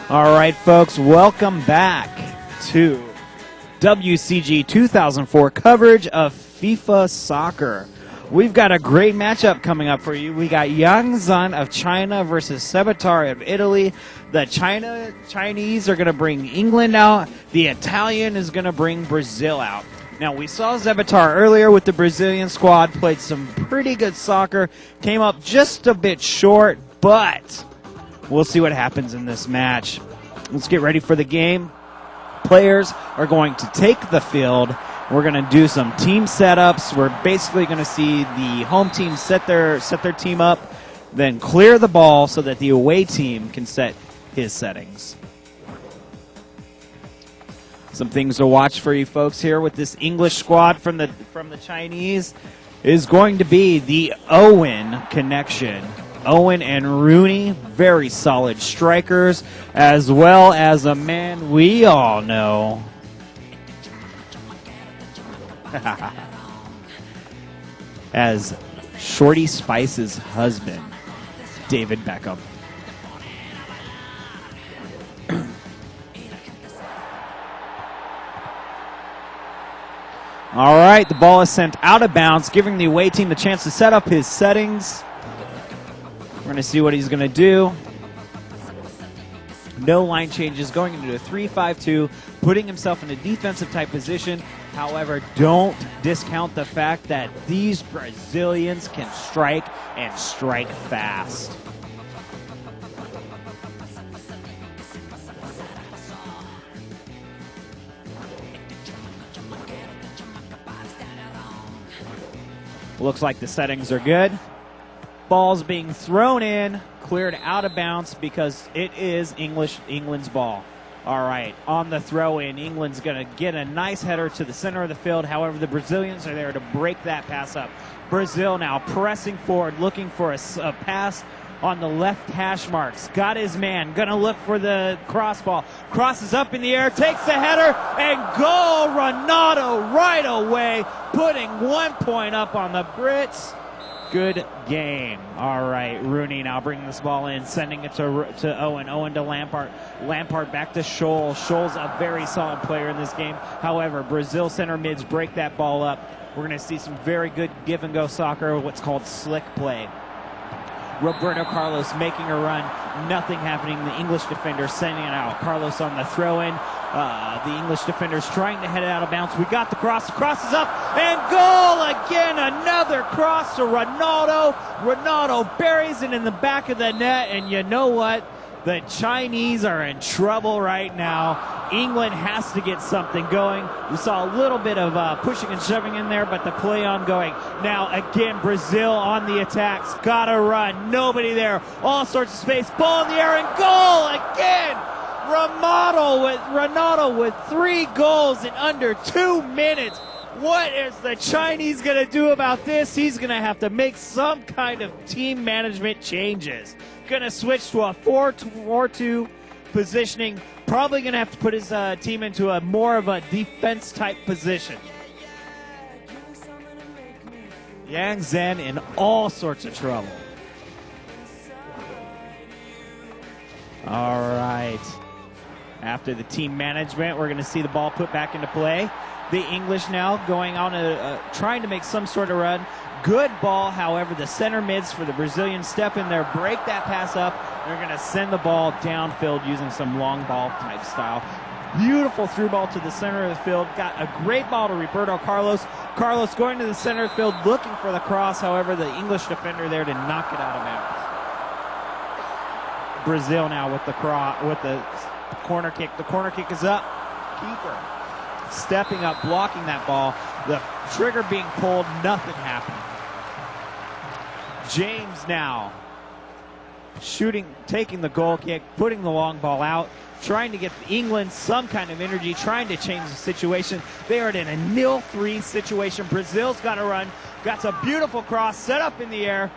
All right, folks, welcome back to WCG 2004 coverage of FIFA soccer. We've got a great matchup coming up for you. We got YANGZHENG of China versus TMSEBATR of Italy. The Chinese are going to bring England out. The Italian is going to bring Brazil out. Now, we saw TMSEBATR earlier with the Brazilian squad, played some pretty good soccer, came up just a bit short, but we'll see what happens in this match. Let's get ready for the game. Players are going to take the field. We're going to do some team setups. We're basically going to see the home team set their team up, then clear the ball so that the away team can set his settings. Some things to watch for you folks here with this English squad from the Chinese is going to be the Owen connection. Owen and Rooney, very solid strikers, as well as a man we all know as Shorty Spice's husband, David Beckham. All right, the ball is sent out of bounds, giving the away team the chance to set up his settings. We're going to see what he's going to do. No line changes, going into a 3-5-2, putting himself in a defensive type position. However, don't discount the fact that these Brazilians can strike and strike fast. Looks like the settings are good. Ball's being thrown in, cleared out of bounds because it is England's ball. All right, on the throw in, England's going to get a nice header to the center of the field. However, the Brazilians are there to break that pass up. Brazil now pressing forward, looking for a pass on the left hash marks. Got his man, going to look for the cross ball. Crosses up in the air, takes the header, and goal! Ronaldo right away, putting 1 point up on the Brits. Good game. All right, Rooney now bringing this ball in, sending it to Owen. Owen to Lampard. Lampard back to Scholl. Scholl's a very solid player in this game. However, Brazil center mids break that ball up. We're going to see some very good give-and-go soccer, what's called slick play. Roberto Carlos making a run. Nothing happening. The English defender sending it out. Carlos on the throw-in. The English defender's trying to head it out of bounds. We got the cross. Crosses up, and goal again. Another cross to Ronaldo. Ronaldo buries it in the back of the net, and you know what? The Chinese are in trouble right now. England has to get something going. We saw a little bit of pushing and shoving in there, but the play ongoing. Now, again, Brazil on the attacks. Got to run. Nobody there. All sorts of space. Ball in the air, and goal again. Ronaldo with 3 goals in under 2 minutes. What is the Chinese going to do about this? He's going to have to make some kind of team management changes. Going to switch to a 4-4-2 positioning. Probably going to have to put his team into a more of a defense type position. YANGZHENG in all sorts of trouble. All right. After the team management, we're going to see the ball put back into play. The English now going on trying to make some sort of run. Good ball, however, the center mids for the Brazilians step in there, break that pass up. They're going to send the ball downfield using some long ball type style. Beautiful through ball to the center of the field. Got a great ball to Roberto Carlos. Carlos going to the center of the field looking for the cross. However, the English defender there to knock it out of bounds. Brazil now with the corner kick. The corner kick is up. Keeper stepping up, blocking that ball. The trigger being pulled, nothing happened. James now shooting, taking the goal kick, putting the long ball out, trying to get England some kind of energy, trying to change the situation. They are in a 0-3 situation. Brazil's got to run. Got a beautiful cross set up in the air.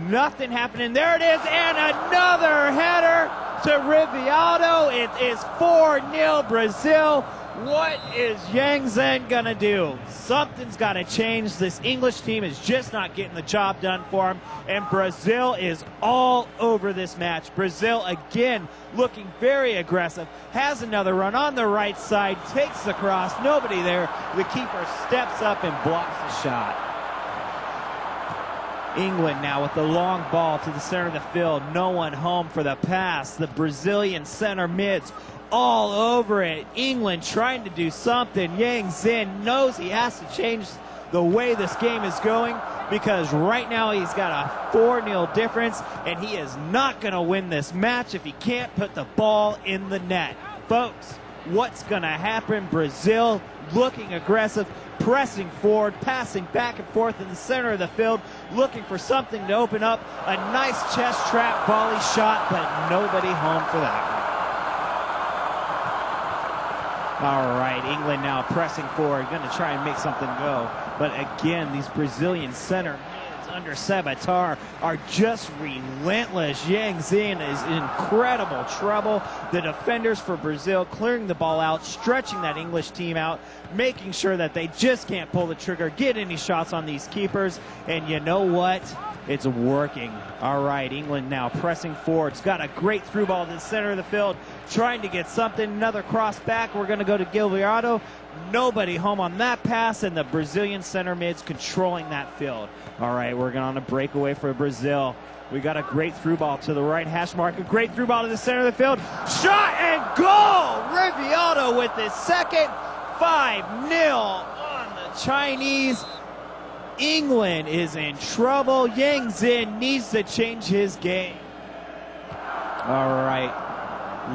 Nothing happening. There it is, and another header to Rivaldo. It is 4-0 Brazil. What is YANGZHENG going to do? Something's got to change. This English team is just not getting the job done for them, and Brazil is all over this match. Brazil, again, looking very aggressive, has another run on the right side, takes the cross, nobody there. The keeper steps up and blocks the shot. England now with the long ball to the center of the field. No one home for the pass. The Brazilian center mids all over it. England trying to do something. YANGZHENG knows he has to change the way this game is going, because right now he's got a 4-0 difference, and he is not going to win this match if he can't put the ball in the net. Folks, what's going to happen? Brazil looking aggressive, pressing forward, passing back and forth in the center of the field, looking for something to open up. A nice chest trap volley shot, but nobody home for that one. All right, England now pressing forward, going to try and make something go. But again, these Brazilian center mids under TMSEBATR are just relentless. YANGZHENG is in incredible trouble. The defenders for Brazil clearing the ball out, stretching that English team out, making sure that they just can't pull the trigger, get any shots on these keepers. And you know what? It's working. All right, England now pressing forward. It's got a great through ball to the center of the field, trying to get something. Another cross back. We're going to go to Gilberto. Nobody home on that pass, and the Brazilian center mids controlling that field. All right, we're going on a breakaway for Brazil. We got a great through ball to the right hash mark. A great through ball to the center of the field. Shot and goal! Riviato with his second. 5-0 on the Chinese. England is in trouble. YANGZHENG needs to change his game. All right.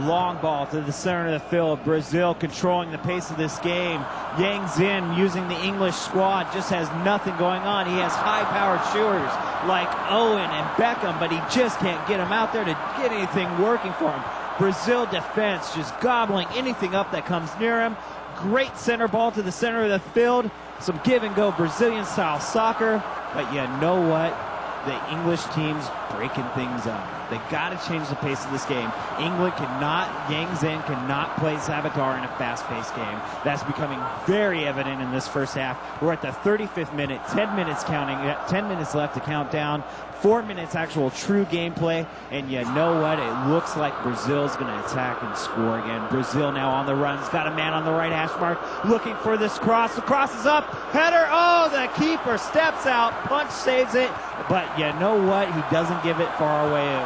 Long ball to the center of the field. Brazil controlling the pace of this game. YANGZHENG using the English squad just has nothing going on. He has high-powered shooters like Owen and Beckham, but he just can't get him out there to get anything working for him. Brazil defense just gobbling anything up that comes near him. Great center ball to the center of the field. Some give-and-go Brazilian-style soccer. But you know what? The English team's breaking things up. They got to change the pace of this game. England cannot, YANGZHENG cannot play TMSEBATR in a fast-paced game. That's becoming very evident in this first half. We're at the 35th minute, 10 minutes counting, 10 minutes left to count down, 4 minutes actual true gameplay, and you know what? It looks like Brazil's going to attack and score again. Brazil now on the run. He's got a man on the right hash mark looking for this cross. The cross is up. Header. Oh, the keeper steps out. Punch saves it. But you know what? He doesn't give it far away.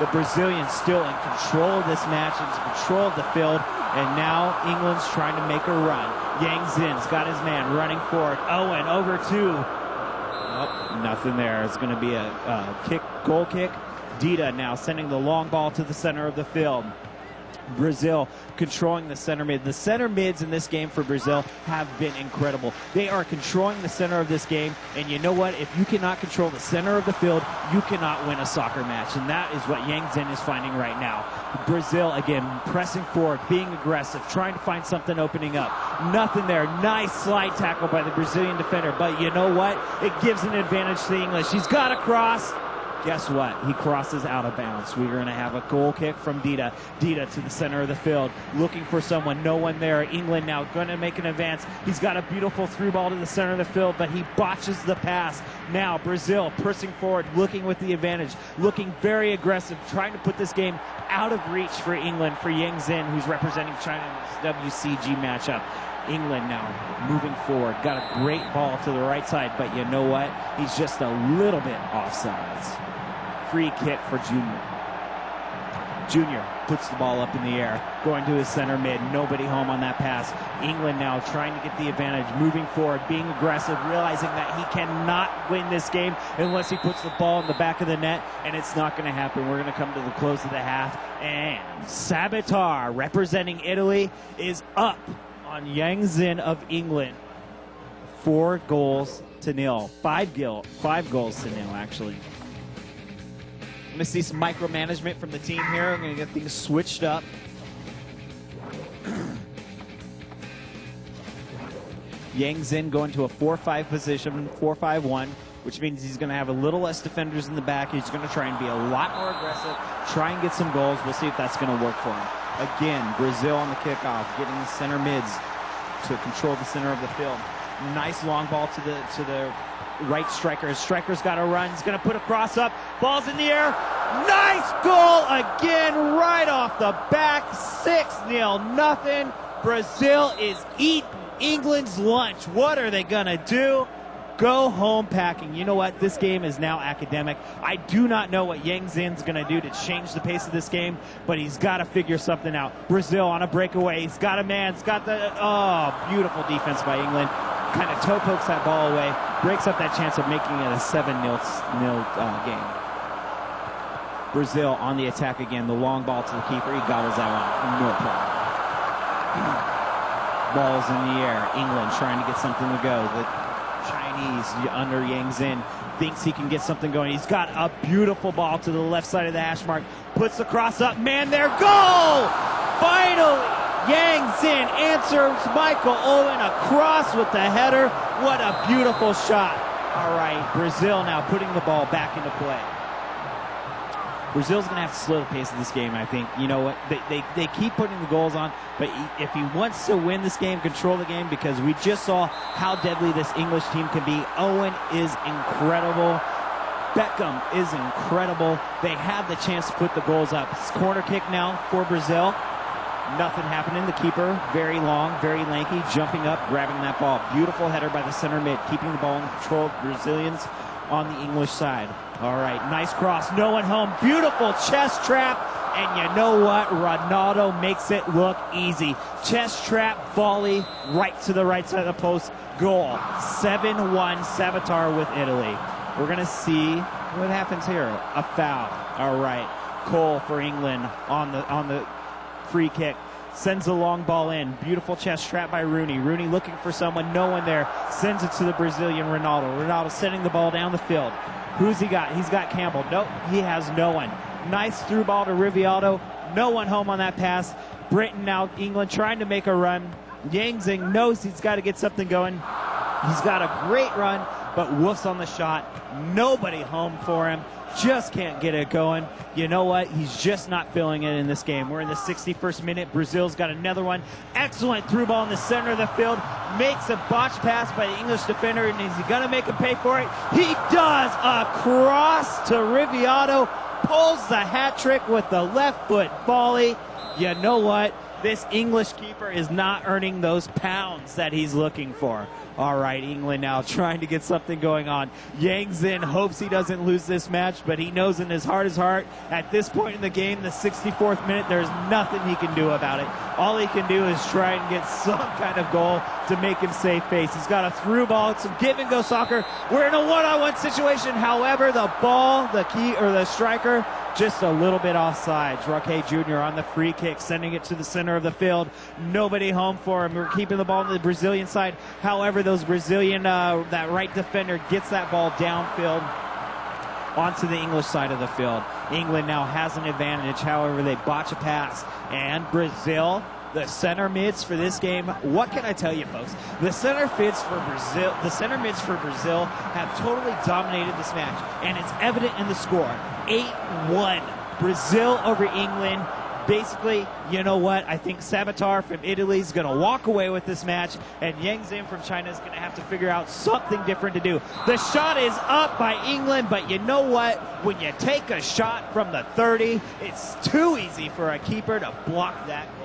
The Brazilians still in control of this match, in control of the field, and now England's trying to make a run. YANGZHENG's got his man running forward. Owen over to... Oh, nothing there. It's going to be a goal kick. Dida now sending the long ball to the center of the field. Brazil controlling the center mid. The center mids in this game for Brazil have been incredible. They are controlling the center of this game, and you know what? If you cannot control the center of the field, you cannot win a soccer match, and that is what YANGZHENG is finding right now. Brazil, again, pressing forward, being aggressive, trying to find something opening up. Nothing there. Nice slide tackle by the Brazilian defender, but you know what? It gives an advantage to the English. He's got a cross. Guess what? He crosses out of bounds. We're going to have a goal kick from Dida. Dida to the center of the field, looking for someone. No one there. England now going to make an advance. He's got a beautiful through ball to the center of the field, but he botches the pass. Now Brazil pressing forward, looking with the advantage, looking very aggressive, trying to put this game out of reach for England, for YANGZHENG, who's representing China in this WCG matchup. England now moving forward. Got a great ball to the right side, but you know what? He's just a little bit offsides. Free kick for Junior. Junior puts the ball up in the air, going to his center mid. Nobody home on that pass. England now trying to get the advantage, moving forward, being aggressive, realizing that he cannot win this game unless he puts the ball in the back of the net, and it's not going to happen. We're going to come to the close of the half, and TMSEBATR, representing Italy, is up on YANGZHENG of England. 4-0. 5 goals to nil, actually. I'm going to see some micromanagement from the team here. I'm going to get things switched up. YANGZHENG going to a 4-5 position, 4-5-1. which means he's going to have a little less defenders in the back. He's going to try and be a lot more aggressive, try and get some goals. We'll see if that's going to work for him. Again, Brazil on the kickoff, getting the center mids to control the center of the field. Nice long ball to the right striker. His striker's got to run. He's going to put a cross up. Ball's in the air. Nice goal again, right off the back. 6-0. Brazil is eating England's lunch. What are they going to do? Go home packing. You know what? This game is now academic. I do not know what YANGZHENG's going to do to change the pace of this game, but he's got to figure something out. Brazil on a breakaway. He's got a man. He's got the, beautiful defense by England. Kind of toe pokes that ball away, breaks up that chance of making it a 7-0 game. Brazil on the attack again. The long ball to the keeper. He gobbles that one. No problem. Balls in the air. England trying to get something to go. The Chinese under YANGZHENG thinks he can get something going. He's got a beautiful ball to the left side of the hash mark. Puts the cross up. Man, there. Goal! Finally! YANGZHENG answers Michael Owen across with the header. What a beautiful shot. All right, Brazil now putting the ball back into play. Brazil's going to have to slow the pace of this game, I think. You know what? They keep putting the goals on, but if he wants to win this game, control the game, because we just saw how deadly this English team can be. Owen is incredible. Beckham is incredible. They have the chance to put the goals up. It's corner kick now for Brazil. Nothing happening. The keeper, very long, very lanky, jumping up, grabbing that ball. Beautiful header by the center mid, keeping the ball in control. Brazilians on the English side. All right, nice cross. No one home. Beautiful chest trap. And you know what? Ronaldo makes it look easy. Chest trap, volley, right to the right side of the post. Goal. 7-1 TMSEBATR with Italy. We're going to see what happens here. A foul. All right. Cole for England on the free kick. Sends a long ball in. Beautiful chest trap by Rooney. Rooney looking for someone. No one there. Sends it to the Brazilian Ronaldo. Ronaldo sending the ball down the field. Who's he got? He's got Campbell. Nope, he has no one. Nice through ball to Rivialdo. No one home on that pass. Britain now, England trying to make a run. YANGZHENG knows he's got to get something going. He's got a great run, but woofs on the shot. Nobody home for him. Just can't get it going. You know what? He's just not feeling it in this game. We're in the 61st minute. Brazil's got another one. Excellent through ball in the center of the field. Makes a botch pass by the English defender, and is he going to make him pay for it? He does. A cross to Rivialdo. Pulls the hat trick with the left foot volley. You know what? This English keeper is not earning those pounds that he's looking for. All right, England now trying to get something going on. YANGZHENG hopes he doesn't lose this match, but he knows in his heart of heart, at this point in the game, the 64th minute, there's nothing he can do about it. All he can do is try and get some kind of goal to make him save face. He's got a through ball. It's some give-and-go soccer. We're in a one-on-one situation. However, the ball, the striker, just a little bit offside. Roque Jr. on the free kick, sending it to the center of the field. Nobody home for him. We're keeping the ball on the Brazilian side. However, those Brazilian, that right defender gets that ball downfield onto the English side of the field. England now has an advantage. However, they botch a pass. And Brazil, the center mids for this game, what can I tell you, folks? The center mids for Brazil have totally dominated this match, and it's evident in the score. 8-1. Brazil over England. Basically, you know what? I think TMSEBATR from Italy is going to walk away with this match, and YANGZHENG from China is going to have to figure out something different to do. The shot is up by England, but you know what? When you take a shot from the 30, it's too easy for a keeper to block that goal.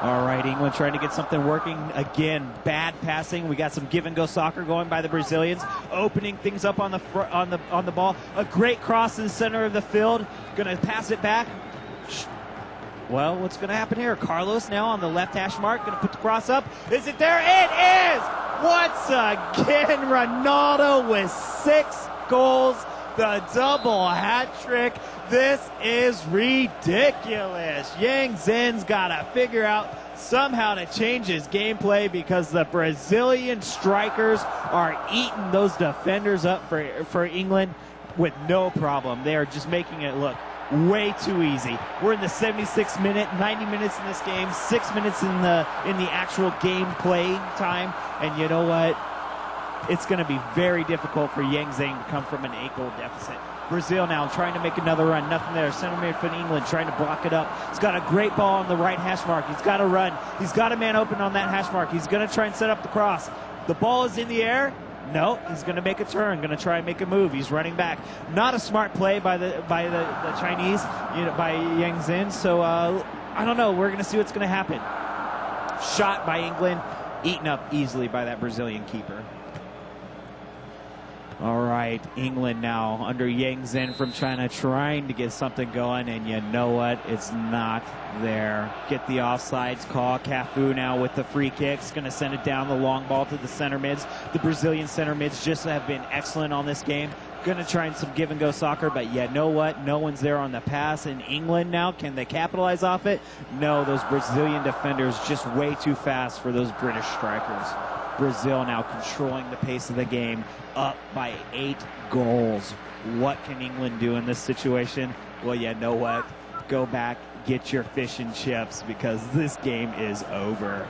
All right, England trying to get something working. Again, bad passing. We got some give-and-go soccer going by the Brazilians, opening things up on the ball. A great cross in the center of the field. Going to pass it back. Well, what's going to happen here? Carlos now on the left hash mark. Going to put the cross up. Is it there? It is! Once again, Ronaldo with 6 goals. The double hat trick. This is ridiculous. YANGZHENG's got to figure out somehow to change his gameplay, because the Brazilian strikers are eating those defenders up for England with no problem. They are just making it look way too easy. We're in the 76th minute, 90 minutes in this game, 6 minutes in the actual gameplay time, and you know what? it's going to be very difficult for YANGZHENG to come from an 8-goal deficit. Brazil now trying to make another run. Nothing there. Center mid for England trying to block it up. He's got a great ball on the right hash mark. He's got to run. He's got a man open on that hash mark. He's going to try and set up the cross. The ball is in the air. No, he's going to make a turn, going to try and make a move. He's running back. Not a smart play by the Chinese, by YANGZHENG. So I don't know. We're going to see what's going to happen. Shot by England, eaten up easily by that Brazilian keeper. All right, England now under YANGZHENG from China trying to get something going, and you know what? It's not there. Get the offsides call. Cafu now with the free kicks, going to send it down the long ball to the center mids. The Brazilian center mids just have been excellent on this game. Going to try some give-and-go soccer, but you know what? No one's there on the pass in England now. Can they capitalize off it? No, those Brazilian defenders just way too fast for those British strikers. Brazil now controlling the pace of the game, up by 8 goals. What can England do in this situation? Well, you know what? Go back, get your fish and chips, because this game is over.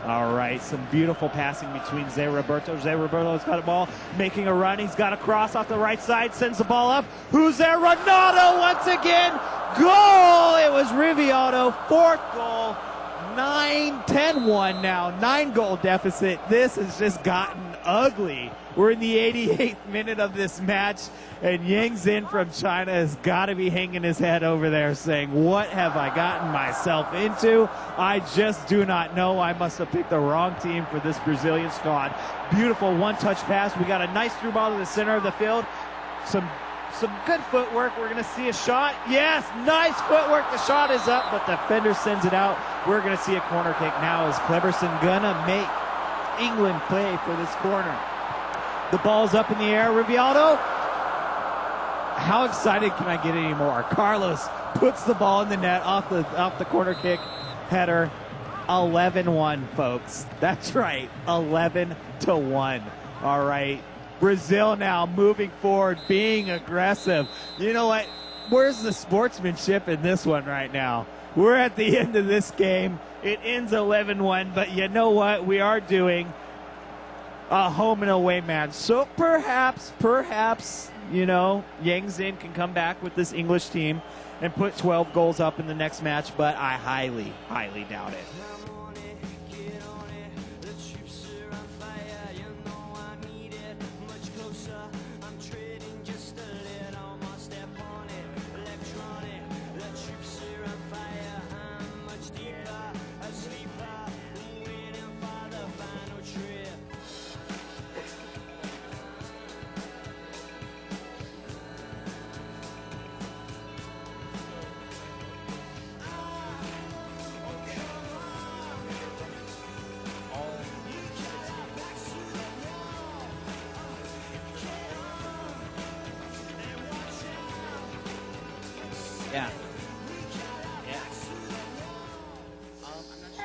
All right, some beautiful passing between Zé Roberto. Zé Roberto's got a ball, making a run. He's got a cross off the right side, sends the ball up. Who's there? Ronaldo once again. Goal! It was Riviotto, 4th goal. 10-1 now, 9-goal deficit. This has just gotten ugly. We're in the 88th minute of this match, and YANGZHENG from China has got to be hanging his head over there saying, what have I gotten myself into? I just do not know. I must have picked the wrong team for this Brazilian squad. Beautiful one-touch pass. We got a nice through ball to the center of the field. Some good footwork. We're going to see a shot. Yes, nice footwork. The shot is up, but the defender sends it out. We're going to see a corner kick now. Is Cleberson going to make England play for this corner? The ball's up in the air. Riviotto. How excited can I get anymore? Carlos puts the ball in the net off the corner kick header. 11-1, folks. That's right, 11-1. All right. Brazil now moving forward, being aggressive. You know what? Where's the sportsmanship in this one right now? We're at the end of this game. It ends 11-1, but you know what? We are doing a home and away match. So perhaps, YANGZHENG can come back with this English team and put 12 goals up in the next match, but I highly, highly doubt it. Yeah. Yeah. I'm not sure.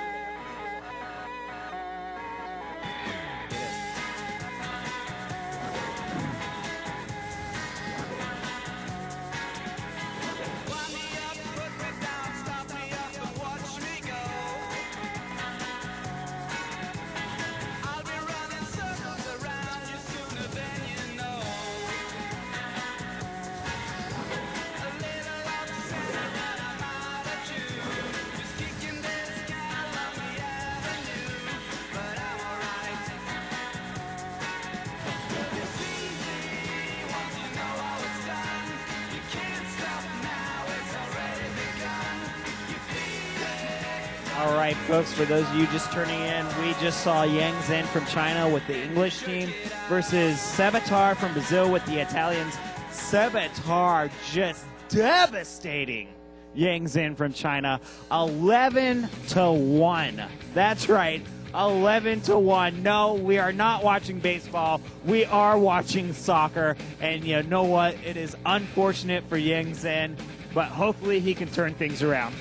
All right, folks, for those of you just turning in, we just saw YANGZHENG from China with the English team versus TMSEBATR from Brazil with the Italians. TMSEBATR just devastating YANGZHENG from China. 11-1. That's right, 11-1. No, we are not watching baseball. We are watching soccer. And you know what? It is unfortunate for YANGZHENG, but hopefully he can turn things around.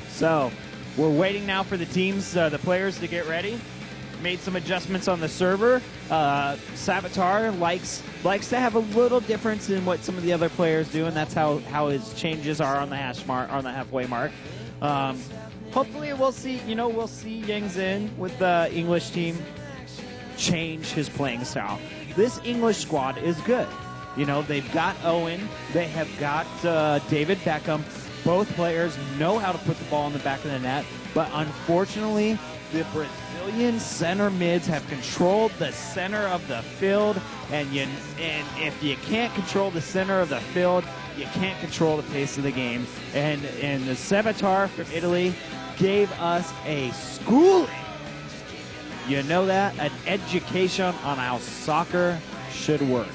So we're waiting now for the teams, the players to get ready. Made some adjustments on the server. TMSEBATR likes to have a little difference in what some of the other players do, and that's how his changes are on the hash mark, on the halfway mark. hopefully we'll see, we'll see YANGZHENG with the English team change his playing style. This English squad is good. They've got Owen, they have got David Beckham. Both players know how to put the ball in the back of the net, but unfortunately, the Brazilian center mids have controlled the center of the field, and if you can't control the center of the field, you can't control the pace of the game. And the TMSEBATR from Italy gave us a schooling. You know that? An education on how soccer should work.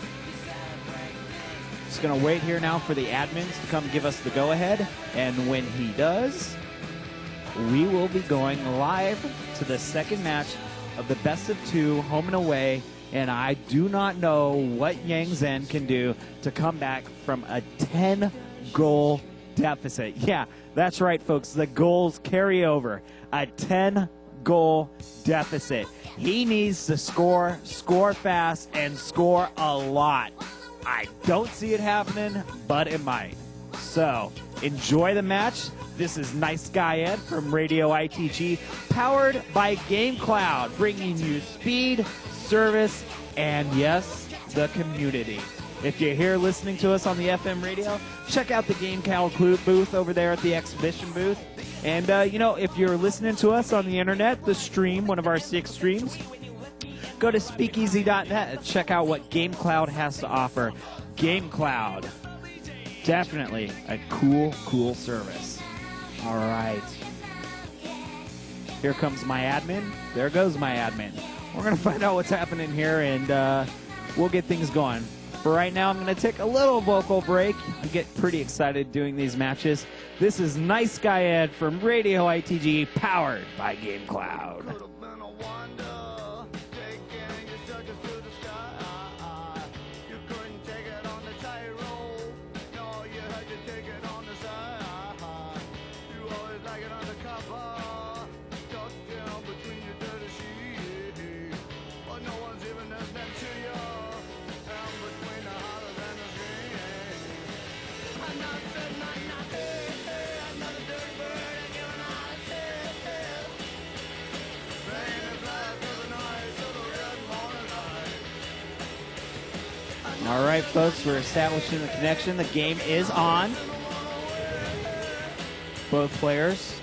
Just going to wait here now for the admins to come give us the go-ahead. And when he does, we will be going live to the second match of the best of two, home and away. And I do not know what YANGZHENG can do to come back from a 10-goal deficit. Yeah, that's right, folks. The goals carry over. A 10-goal deficit. He needs to score fast, and score a lot. I don't see it happening, but it might. So, enjoy the match. This is Nice Guy Ed from Radio ITG, powered by GameCloud, bringing you speed, service, and yes, the community. If you're here listening to us on the FM radio, check out the GameCloud booth over there at the exhibition booth. And, if you're listening to us on the internet, the stream, one of our 6 streams, go to speakeasy.net and check out what GameCloud has to offer. GameCloud, definitely a cool service. All right. Here comes my admin. There goes my admin. We're going to find out what's happening here, and we'll get things going. For right now, I'm going to take a little vocal break. I get pretty excited doing these matches. This is Nice Guy Ed from Radio ITG, powered by GameCloud. All right, folks, we're establishing the connection. The game is on. Both players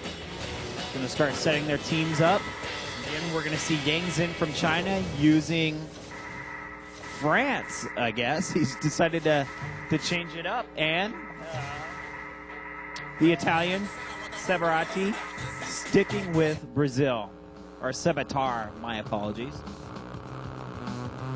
going to start setting their teams up. Again, we're going to see YANGZHENG from China using France, I guess. He's decided to change it up. And the Italian, Severati, sticking with Brazil. Or TMSEBATR, my apologies.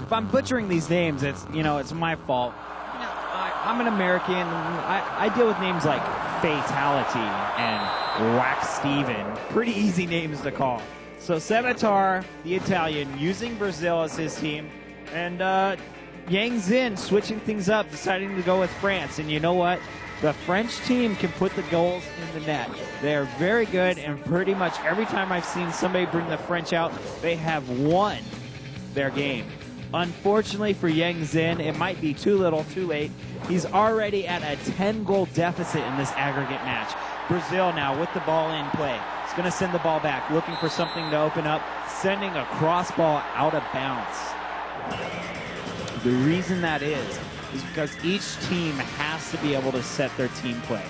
If I'm butchering these names, it's my fault. I'm an American. I deal with names like Fatality and Wax Steven. Pretty easy names to call. So TMSEBATR, the Italian, using Brazil as his team, and YANGZHENG switching things up, deciding to go with France. And you know what? The French team can put the goals in the net. They are very good, and pretty much every time I've seen somebody bring the French out, they have won their game. Unfortunately for YANGZHENG, it might be too little, too late. He's already at a 10-goal deficit in this aggregate match. Brazil now with the ball in play. He's going to send the ball back, looking for something to open up, sending a cross ball out of bounds. The reason that is because each team has to be able to set their team play.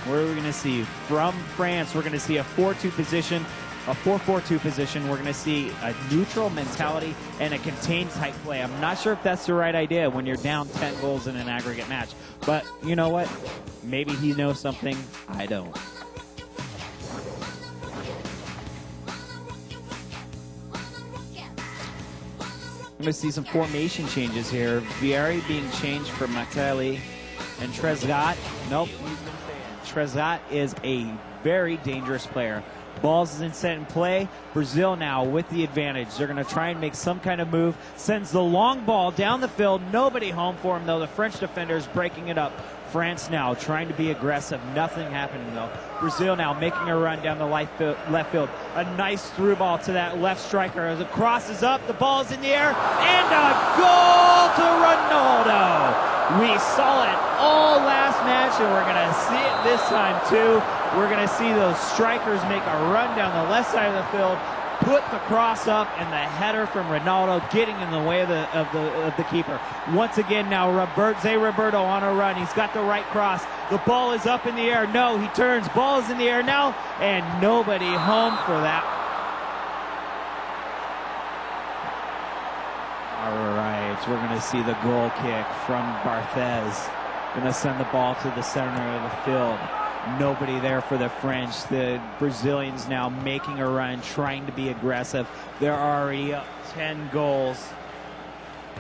What are we going to see? From France, we're going to see a 4-2 position, a 4-4-2 position. We're going to see a neutral mentality and a contained type play. I'm not sure if that's the right idea when you're down 10 goals in an aggregate match. But you know what? Maybe he knows something I don't. I'm going to see some formation changes here. Vieri being changed for Mateli and Trezeguet. Nope. Trezeguet is a very dangerous player. Balls is set in play. Brazil now with the advantage. They're going to try and make some kind of move. Sends the long ball down the field. Nobody home for him, though. The French defenders breaking it up. France now trying to be aggressive. Nothing happening, though. Brazil now making a run down the left field. A nice through ball to that left striker. As it crosses up, the ball's in the air, and a goal to Ronaldo. We saw it all last match, and we're going to see it this time, too. We're going to see those strikers make a run down the left side of the field, put the cross up, and the header from Ronaldo getting in the way of the keeper. Once again now, Zé Roberto on a run. He's got the right cross. The ball is up in the air. No, he turns. Ball is in the air now, and nobody home for that. All right, we're going to see the goal kick from Barthez. Going to send the ball to the center of the field. Nobody there for the French. The Brazilians now making a run, trying to be aggressive. They're already up 10 goals.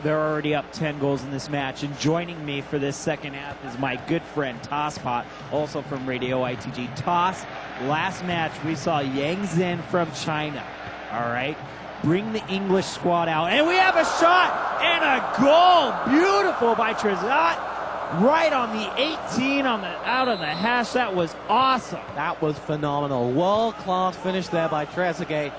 They're already up 10 goals in this match. And joining me for this second half is my good friend Tosspot, also from Radio ITG. Toss, last match we saw YANGZHENG from China. All right. Bring the English squad out. And we have a shot and a goal. Beautiful by Trezeguet. Right on the 18, out of the hash. That was awesome. That was phenomenal. World-class finish there by Trezeguet.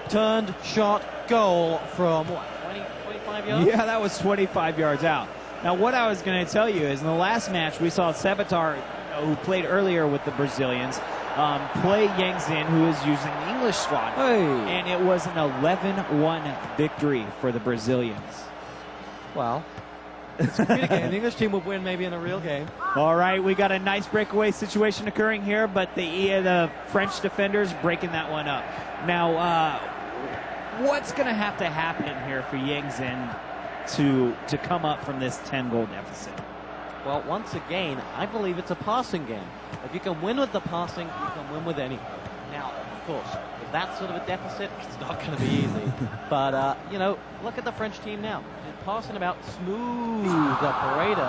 Turned, shot, goal from, what, 20, 25 yards? Yeah, that was 25 yards out. Now, what I was going to tell you is in the last match, we saw TMSEBATR, who played earlier with the Brazilians, play YANGZHENG, who is using the English squad. Hey. And it was an 11-1 victory for the Brazilians. Well, it's a good game. The English team would win maybe in a real game. All right, we got a nice breakaway situation occurring here, but the French defenders breaking that one up. Now, what's going to happen here for YANGZHENG to come up from this 10-goal deficit? Well, once again, I believe it's a passing game. If you can win with the passing, you can win with anything. Now, of course, with that sort of a deficit, it's not going to be easy. But, you know, look at the French team now. They're passing about smooth operator.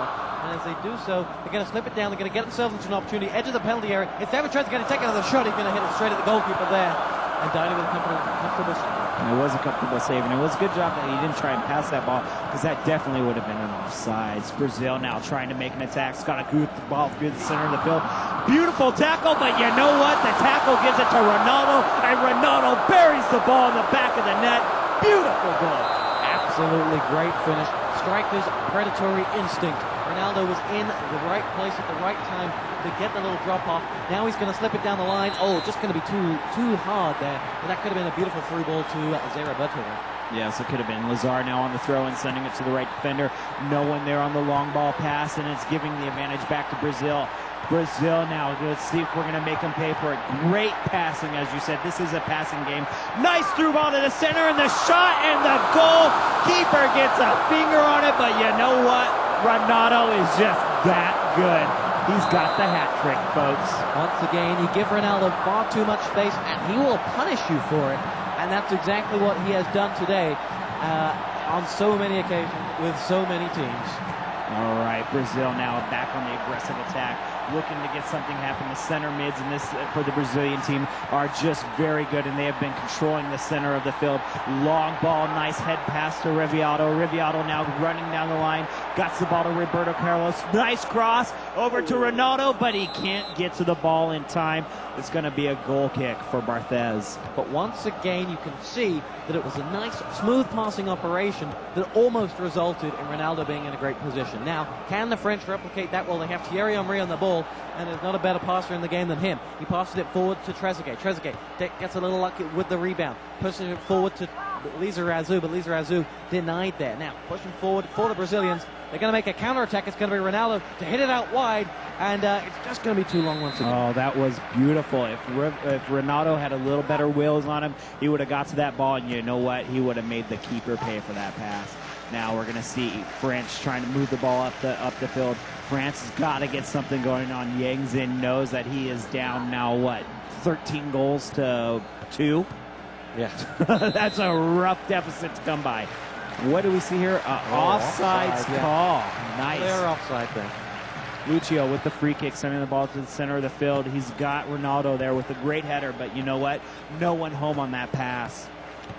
And as they do so, they're going to slip it down. They're going to get themselves into an opportunity. Edge of the penalty area. If David tries to get a take another shot, he's going to hit it straight at the goalkeeper there. And Dino with a comfortable shot. And it was a comfortable save, and it was a good job that he didn't try and pass that ball, because that definitely would have been an offside. Brazil now trying to make an attack. Scott Agut, the ball through the center of the field. Beautiful tackle, but you know what? The tackle gives it to Ronaldo, and Ronaldo buries the ball in the back of the net. Beautiful goal. Absolutely great finish. Striker's predatory instinct. Ronaldo was in the right place at the right time to get the little drop off. Now he's going to slip it down the line. Oh, just going to be too hard there. But that could have been a beautiful through ball to Zé Roberto there. Yes, it could have been. Lazar now on the throw and sending it to the right defender. No one there on the long ball pass, and it's giving the advantage back to Brazil. Brazil now, let's see if we're going to make them pay for it. Great passing, as you said. This is a passing game. Nice through ball to the center, and the shot, and the goal. Keeper gets a finger on it, but you know what? Ronaldo is just that good. He's got the hat trick, folks. Once again, you give Ronaldo far too much space, and he will punish you for it. And that's exactly what he has done today on so many occasions with so many teams. All right, Brazil now back on the aggressive attack, looking to get something happen. The center mids in this for the Brazilian team are just very good, and they have been controlling the center of the field. Long ball, nice head pass to Rivialdo. Rivialdo now running down the line, got the ball to Roberto Carlos. Nice cross over to Ronaldo, but he can't get to the ball in time. It's going to be a goal kick for Barthez. But once again, you can see that it was a nice, smooth passing operation that almost resulted in Ronaldo being in a great position. Now, can the French replicate that? Well, they have Thierry Henry on the ball, and there's not a better passer in the game than him. He passes it forward to Trezeguet. Trezeguet gets a little lucky with the rebound, pushes it forward to Lizarazu, but Lizarazu denied there. Now, pushing forward for the Brazilians. They're going to make a counterattack. It's going to be Ronaldo to hit it out wide, and it's just going to be too long once again. Oh, that was beautiful. If Ronaldo had a little better wheels on him, he would have got to that ball, and you know what? He would have made the keeper pay for that pass. Now we're going to see French trying to move the ball up the field. France has got to get something going on. YANGZHENG knows that he is down now, what, 13 goals to 2? Yeah. That's a rough deficit to come by. What do we see here? Offside call. Nice. They're offside there. Lucio with the free kick, sending the ball to the center of the field. He's got Ronaldo there with a great header, but you know what? No one home on that pass.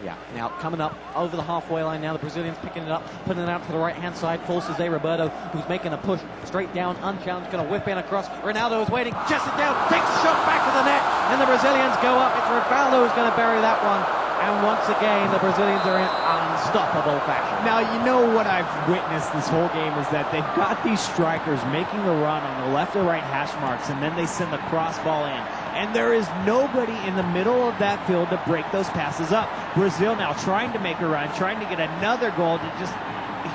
Yeah. Now coming up over the halfway line now, the Brazilians picking it up, putting it out to the right-hand side, forces Zé Roberto, who's making a push straight down, unchallenged, going to whip in across. Ronaldo is waiting, chests it down, takes a shot back to the net, and the Brazilians go up. It's Rivaldo who's going to bury that one. And once again, the Brazilians are in unstoppable fashion. Now, you know what I've witnessed this whole game is that they've got these strikers making a run on the left or right hash marks, and then they send the cross ball in. and there is nobody in the middle of that field to break those passes up. Brazil now trying to make a run, trying to get another goal to just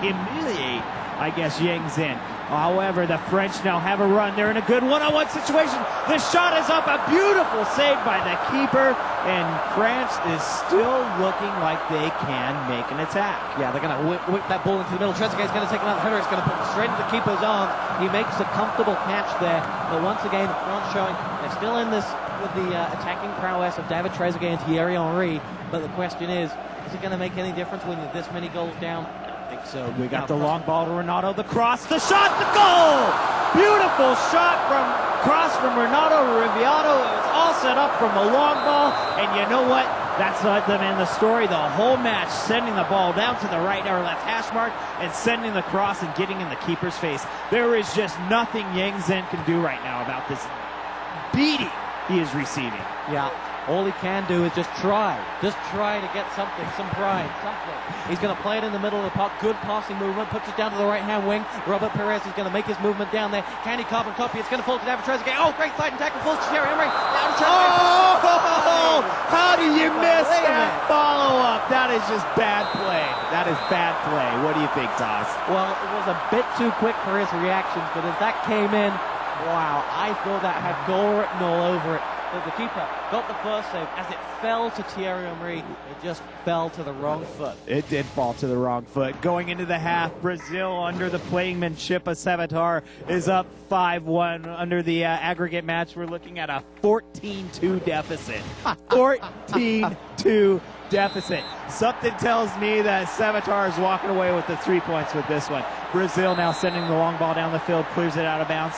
humiliate, I guess, YANGZHENG. However, the French now have a run. They're in a good one-on-one situation. The shot is up, a beautiful save by the keeper, and France is still looking like they can make an attack. Yeah, they're going to whip that ball into the middle. Trezeguet's going to take another header. It's going to put it straight into the keeper's arms. He makes a comfortable catch there. But once again, France showing they're still in this with the attacking prowess of David Trezeguet and Thierry Henry. But the question is it going to make any difference when you're this many goals down? So we got the long ball to Renato, the cross, the shot, the goal! Beautiful shot from cross from Renato Riviato. It was all set up from a long ball, and you know what? That's let them in the story the whole match, sending the ball down to the right or left hash mark and sending the cross and getting in the keeper's face. There is just nothing YANGZHENG can do right now about this beating he is receiving. Yeah. All he can do is just try to get something, some pride, something. He's going to play it in the middle of the park. Good passing movement, puts it down to the right-hand wing. Robert Perez is going to make his movement down there. Can he carbon copy? It's going to fall to David Trezeguet. Oh, great sliding tackle, falls to Thierry Henry. Down to Trezeguet. Oh, how do you miss that follow-up? That is just bad play. That is bad play. What do you think, Toss? Well, it was a bit too quick for his reactions, but as that came in, wow, I thought that had goal written all over it. The keeper got the first save. As it fell to Thierry Henry, it just fell to the wrong foot. It did fall to the wrong foot. Going into the half, Brazil, under the playmanship of SEBATR, is up 5-1. Under the aggregate match, we're looking at a 14-2 deficit. 14-2 deficit. Something tells me that SEBATR is walking away with the 3 points with this one. Brazil now sending the long ball down the field, clears it out of bounds.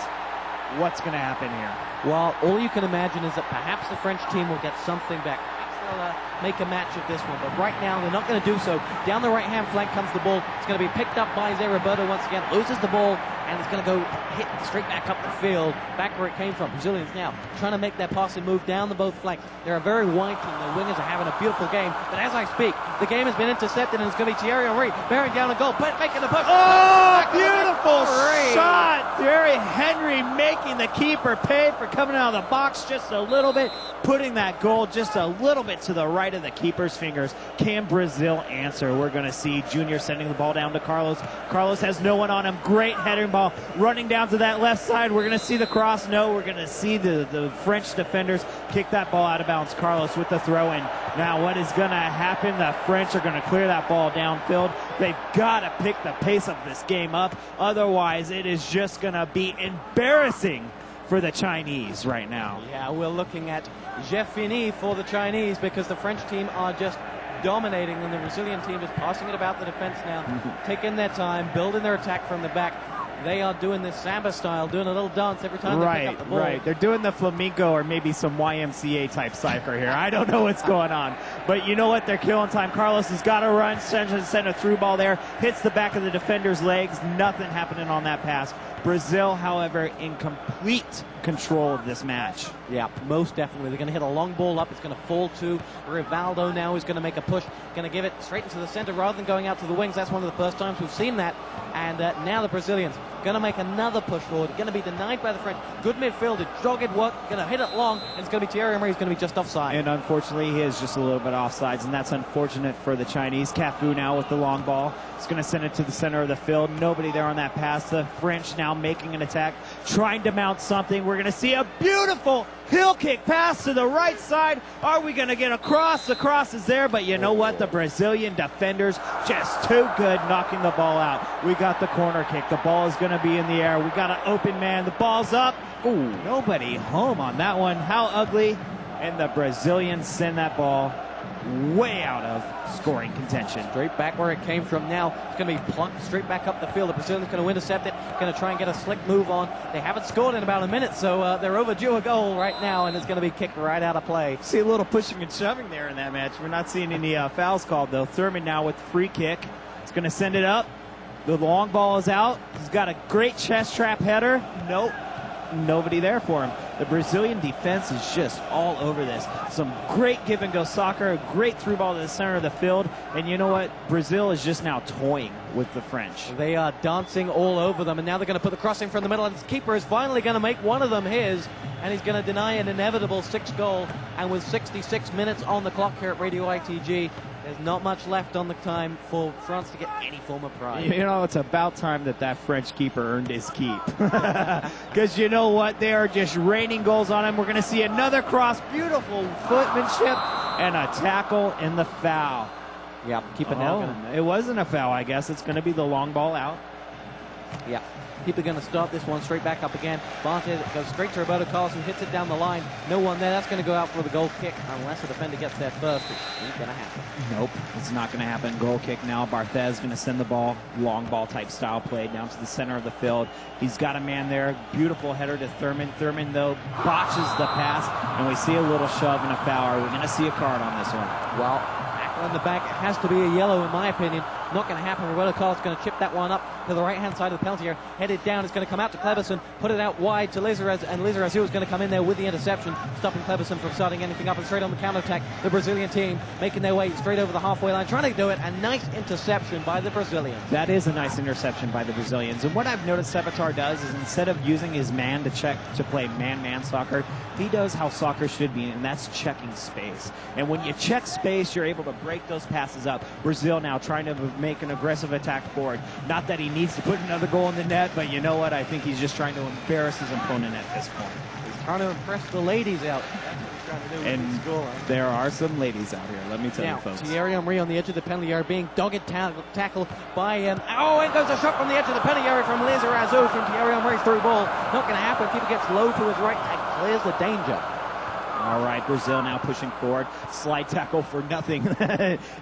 What's going to happen here? Well, all you can imagine is that perhaps the French team will get something back. Perhaps they'll make a match of this one, but right now they're not going to do so. Down the right-hand flank comes the ball. It's going to be picked up by Zé Roberto once again, loses the ball, and it's going to go hit straight back up the field, back where it came from. Brazilians now trying to make their passing move down the both flanks. They're a very wide team. The wingers are having a beautiful game, but as I speak, the game has been intercepted, and it's going to be Thierry Henry bearing down a goal, but making the push. Oh, beautiful shot! Thierry Henry making the keeper pay for coming out of the box just a little bit, putting that goal just a little bit to the right of the keeper's fingers. Can Brazil answer? We're going to see Junior sending the ball down to Carlos. Carlos has no one on him. Great heading ball running down to that left side. We're going to see the cross. No, we're going to see the French defenders kick that ball out of bounds. Carlos with the throw-in. Now what is going to happen? The French are going to clear that ball downfield. They've got to pick the pace of this game up. Otherwise, it is just going to be embarrassing for the Chinese right now. Yeah, we're looking at J'ai fini for the Chinese because the French team are just dominating and the Brazilian team is passing it about the defense now, taking their time, building their attack from the back. They are doing this samba style, doing a little dance every time they pick up the ball. Right, they're doing the flamenco or maybe some YMCA type cypher here. I don't know what's going on. But you know what? They're killing time. Carlos has got to run, send a through ball there, hits the back of the defender's legs. Nothing happening on that pass. Brazil, however, in complete control of this match. Yeah, most definitely. They're going to hit a long ball up. It's going to fall to Rivaldo now. He's going to make a push. Going to give it straight into the center rather than going out to the wings. That's one of the first times we've seen that. And now the Brazilians going to make another push forward. Going to be denied by the French. Good midfielder, dogged work. Going to hit it long. And it's going to be Thierry Henry. He's going to be just offside. And unfortunately, he is just a little bit offsides, and that's unfortunate for the Chinese. Cafu now with the long ball. He's going to send it to the center of the field. Nobody there on that pass. The French now making an attack, trying to mount something. We're going to see a beautiful heel kick pass to the right side. Are we going to get a cross? The cross is there, but you know what? The Brazilian defenders just too good knocking the ball out. We got the corner kick. The ball is going to be in the air. We got an open man. The ball's up. Ooh, nobody home on that one. How ugly. And the Brazilians send that ball way out of scoring contention. Straight back where it came from now. It's going to be plunked straight back up the field. The Brazilians going to intercept it. Going to try and get a slick move on. They haven't scored in about a minute, so they're overdue a goal right now, and it's going to be kicked right out of play. See a little pushing and shoving there in that match. We're not seeing any fouls called, though. Thurman now with the free kick. He's going to send it up. The long ball is out. He's got a great chest trap header. Nope. Nobody there for him. The Brazilian defense is just all over this. Some great give-and-go soccer, a great through ball to the center of the field, and you know what? Brazil is just now toying with the French. They are dancing all over them, and now they're going to put the crossing from the middle, and the keeper is finally going to make one of them his, and he's going to deny an inevitable 6th goal. And with 66 minutes on the clock here at Radio ITG, there's not much left on the time for France to get any form of pride. You know, it's about time that French keeper earned his keep. Because you know what? They are just raining goals on him. We're going to see another cross. Beautiful footmanship and a tackle in the foul. Yeah, keep it now. It wasn't a foul, I guess. It's going to be the long ball out. Yeah. Keeper going to start this one straight back up again. Bartes goes straight to Roberto Carlos, who hits it down the line. No one there. That's going to go out for the goal kick unless the defender gets there first. It ain't going to happen. Nope, it's not going to happen. Goal kick now. Barthez going to send the ball, long ball type style play down to the center of the field. He's got a man there. Beautiful header to Thurman. Thurman, though, botches the pass, and we see a little shove and a foul. We're going to see a card on this one. Well, on the back, it has to be a yellow in my opinion. Not going to happen. Roberto Carlos is going to chip that one up to the right-hand side of the penalty area. Headed down, it's going to come out to Cleberson, put it out wide to Lizarez, and Lizarez, who is going to come in there with the interception, stopping Cleberson from starting anything up, and straight on the counter-attack. The Brazilian team making their way straight over the halfway line, trying to do it. A nice interception by the Brazilians. That is a nice interception by the Brazilians. And what I've noticed Sebatar does is instead of using his man to play man-man soccer, he does how soccer should be, and that's checking space. And when you check space, you're able to break those passes up. Brazil now trying to make an aggressive attack forward. Not that he needs to put another goal in the net, but you know what? I think he's just trying to embarrass his opponent at this point. He's trying to impress the ladies out. That's what he's trying to do with And his scoreline. there are some ladies out here, let me tell Now, you, folks. Thierry Henry on the edge of the penalty area being dogged tackled by him. Oh, and goes a shot from the edge of the penalty area from Lizarazu from Thierry Henry through ball. Not going to happen. Keeper gets low to his right and clears the danger. All right, Brazil now pushing forward. Slide tackle for nothing.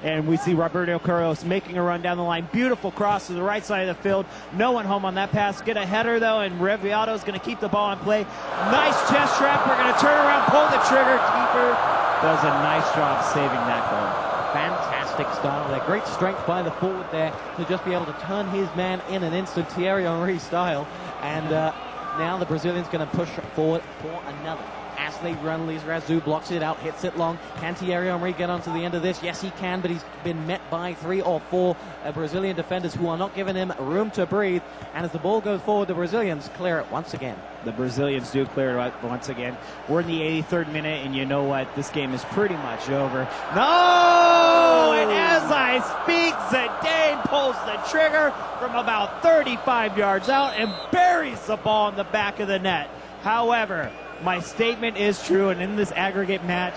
And we see Roberto Carlos making a run down the line. Beautiful cross to the right side of the field. No one home on that pass. Get a header, though, and Reviato's going to keep the ball in play. Nice chest trap. We're going to turn around, pull the trigger. Keeper does a nice job saving that goal. Fantastic style there. Great strength by the forward there to just be able to turn his man in an instant, Thierry Henry style. And now the Brazilian's going to push forward for another. As they run, Lizarazu blocks it out, hits it long. Can Thierry Henry get onto the end of this? Yes, he can, but he's been met by 3 or 4 Brazilian defenders who are not giving him room to breathe. And as the ball goes forward, the Brazilians clear it once again. The Brazilians do clear it once again. We're in the 83rd minute, and you know what? This game is pretty much over. No! And as I speak, Zidane pulls the trigger from about 35 yards out and buries the ball in the back of the net. However, my statement is true, and in this aggregate match,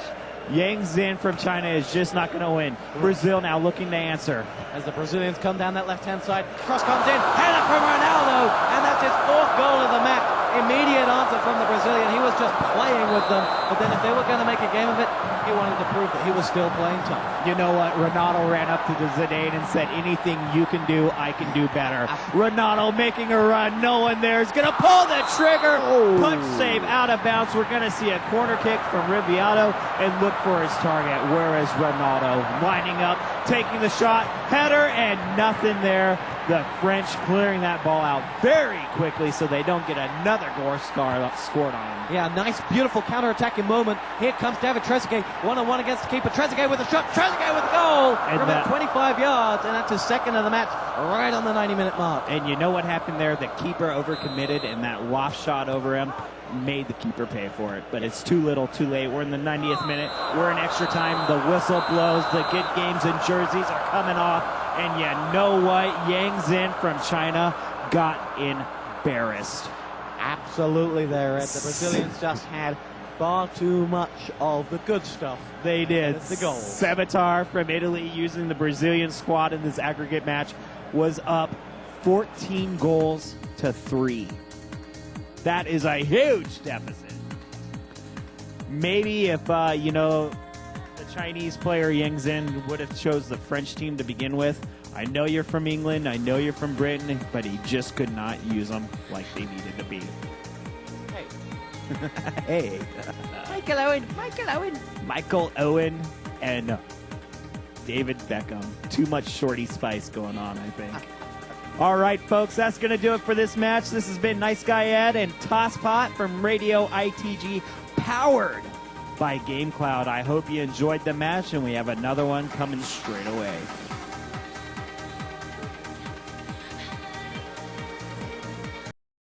YANGZHENG from China is just not going to win. Brazil now looking to answer. As the Brazilians come down that left-hand side, cross comes in, header from Ronaldo, and that's his 4th goal of the match. Immediate answer from the Brazilian. He was just playing with them, but then if they were going to make a game of it, he wanted to prove that he was still playing tough. You know what? Ronaldo ran up to the Zidane and said, anything you can do, I can do better. Ronaldo making a run. No one there is going to pull the trigger. Punch save out of bounds. We're going to see a corner kick from Riviato and look for his target. Whereas Ronaldo lining up, taking the shot, header, and nothing there. The French clearing that ball out very quickly so they don't get another goal scored on them. Yeah, nice, beautiful counter-attacking moment. Here comes David Trezeguet, one-on-one against the keeper. Trezeguet with a shot, Trezeguet with a goal from about 25 yards, and that's his 2nd of the match, right on the 90-minute mark. And you know what happened there? The keeper overcommitted, and that waft shot over him made the keeper pay for it. But it's too little, too late. We're in the 90th minute. We're in extra time. The whistle blows. The good games and jerseys are coming off. And you know what? YANGZHENG from China got embarrassed. Absolutely there, Ed. The Brazilians just had far too much of the good stuff. They did. The goals. Sebatar from Italy using the Brazilian squad in this aggregate match was up 14 goals to 3. That is a huge deficit. Maybe if, you know, the Chinese player YANGZHENG would have chose the French team to begin with. I know you're from England, I know you're from Britain, but he just could not use them like they needed to be. Hey. Hey. Michael Owen and David Beckham. Too much Shorty Spice going on, I think. All right, folks, that's going to do it for this match. This has been Nice Guy Ed and Tosspot from Radio ITG, powered by GameCloud. I hope you enjoyed the match, and we have another one coming straight away.